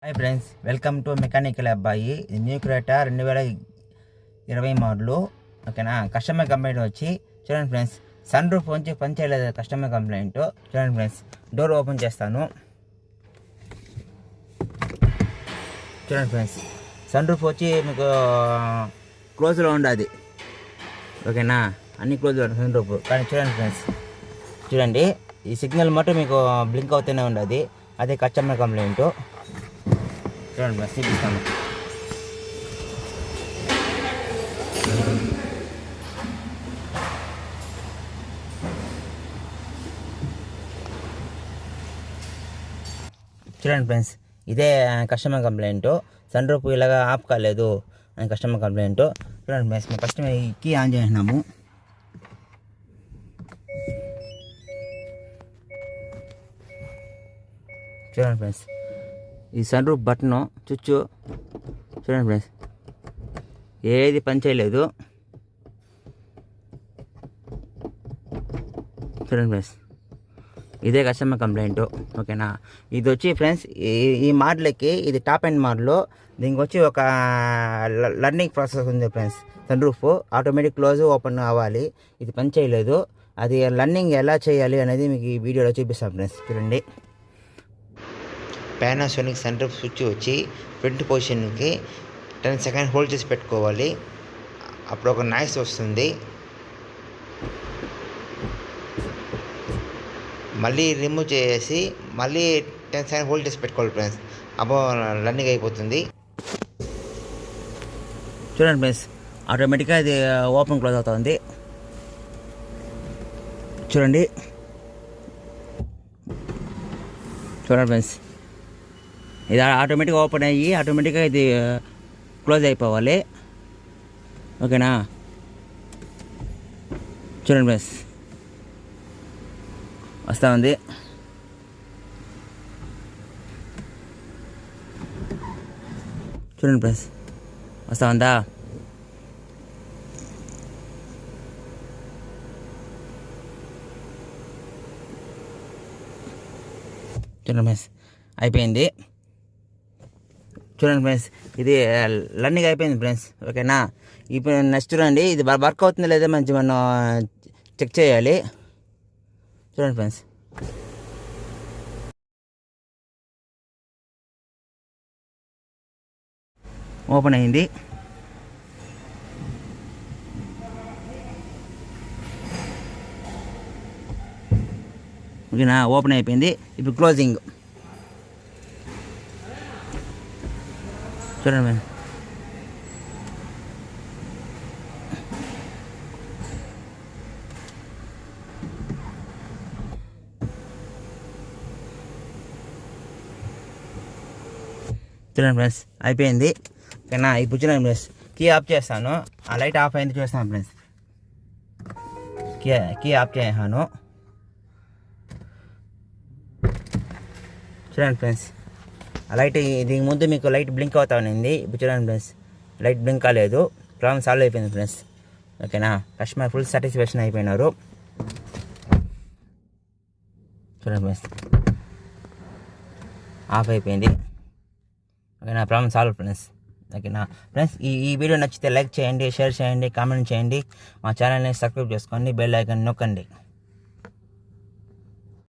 Hi friends, welcome to mechanical అబ్బాయి. New Creta 2020 model. ఓకేనా. Customer complaint వచ్చి చూడండి ఫ్రెండ్స్, సన్ రూఫ్ వచ్చి పని చేయలేదు. కస్టమర్ కంప్లైంట్ చూడండి ఫ్రెండ్స్. డోర్ ఓపెన్ చేస్తాను. చూడండి ఫ్రెండ్స్, సన్ రూఫ్ వచ్చి మీకు క్లోజ్లో ఉండదు. ఓకేనా, అన్ని క్లోజ్లో ఉంటుంది సన్ రూఫ్. కానీ చూడండి ఫ్రెండ్స్, చూడండి ఈ సిగ్నల్ మటు మీకు బ్లింక్ అవుతూనే ఉండదు. అదే కస్టమర్ కంప్లైంట్. చూడండి ఫ్రెండ్స్, చూపిస్తాను. చూడండి ఫ్రెండ్స్, ఇదే కస్టమర్ కంప్లైంట్. సన్ రూఫ్ ఇలాగా ఆఫ్ కాలేదు అని కస్టమర్ కంప్లైంట్. చూడండి ఫ్రెండ్స్, మేము ఫస్ట్ కీ ఆన్ చేసినాము. చూడండి ఫ్రెండ్స్, ఈ సన్ రూఫ్ బటను చుచ్చు చూడండి ఫ్రెండ్స్, ఏది పని చేయలేదు. చూడండి ఫ్రెండ్స్, ఇదే కస్టమర్ కంప్లైంట్. ఓకేనా. ఇది వచ్చి ఫ్రెండ్స్, ఈ మోడల్కి ఇది టాప్ అండ్ మోడల్. దీనికి వచ్చి ఒక లర్నింగ్ ప్రాసెస్ ఉంది friends. Sun roof automatic close open అవ్వాలి. ఇది పని చేయలేదు. అది లర్నింగ్ ఎలా చేయాలి అనేది మీకు ఈ వీడియోలో చూపిస్తాను ఫ్రెండ్స్. చూడండి, పానాసోనిక్ సన్ రూఫ్ స్విచ్ వచ్చి ఫ్రంట్ పొజిషన్కి 10 సెకండ్స్ హోల్డ్ చేసి పెట్టుకోవాలి. అప్పుడు ఒక నాయిస్ వస్తుంది. మళ్ళీ రిమూవ్ చేసి మళ్ళీ 10 సెకండ్స్ హోల్డ్ చేసి పెట్టుకోవాలి ఫ్రెండ్స్. అప్పుడు రన్నింగ్ అయిపోతుంది. చూడండి ఫ్రెండ్స్, ఆటోమేటిక్గా ఇది ఓపెన్ క్లోజ్ అవుతుంది. చూడండి చూడండి ఫ్రెండ్స్, ఇది ఆటోమేటిక్గా ఓపెన్ అయ్యి ఆటోమేటిక్గా ఇది క్లోజ్ అయిపోవాలి. ఓకేనా. చూడండి ఫ్రెండ్స్, వస్తూ ఉంది. చూడండి ఫ్రెండ్స్, వస్తూ ఉందా. చూడండి ఫ్రెండ్స్, అయిపోయింది. చూడండి ఫ్రెండ్స్, ఇది లర్నింగ్ అయిపోయింది ఫ్రెండ్స్. ఓకేనా. ఇప్పుడు నెక్స్ట్ చూడండి, ఇది వర్క్ అవుతుందో లేదో మంచి మనం చెక్ చేయాలి. చూడండి ఫ్రెండ్స్, ఓపెన్ అయింది. ఓకేనా, ఓపెన్ అయిపోయింది. ఇప్పుడు క్లోజింగ్. చూడండి మేడం, చూడండి ఫ్రెండ్స్, అయిపోయింది. ఓకేనా. ఇప్పుడు చూడండి ఫ్రెండ్స్, కీ ఆఫ్ చేస్తాను. ఆ లైట్ ఆఫ్ అయింది చూస్తాను ఫ్రెండ్స్. కీ ఆఫ్ చేసాను. చూడండి ఫ్రెండ్స్, ఆ లైట్ దీనికి ముందు మీకు లైట్ బ్లింక్ అవుతా ఉంది. ఇప్పుడు చూడండి ఫ్రెండ్స్, లైట్ బ్లింక్ కాలేదు. ప్రాబ్లం సాల్వ్ అయిపోయింది ఫ్రెండ్స్. ఓకేనా. కస్టమర్ ఫుల్ సాటిస్ఫాక్షన్ అయిపోయినారు. చూడండి ఫ్రెండ్స్, ఆఫ్ అయిపోయింది. ఓకేనా, ప్రాబ్లం సాల్వ్ ఫ్రెండ్స్. ఓకేనా ఫ్రెండ్స్, ఈ వీడియో నచ్చితే లైక్ చేయండి, షేర్ చేయండి, కామెంట్ చేయండి. మా ఛానల్ని సబ్స్క్రైబ్ చేసుకోండి, బెల్ ఐకాన్ నొక్కండి.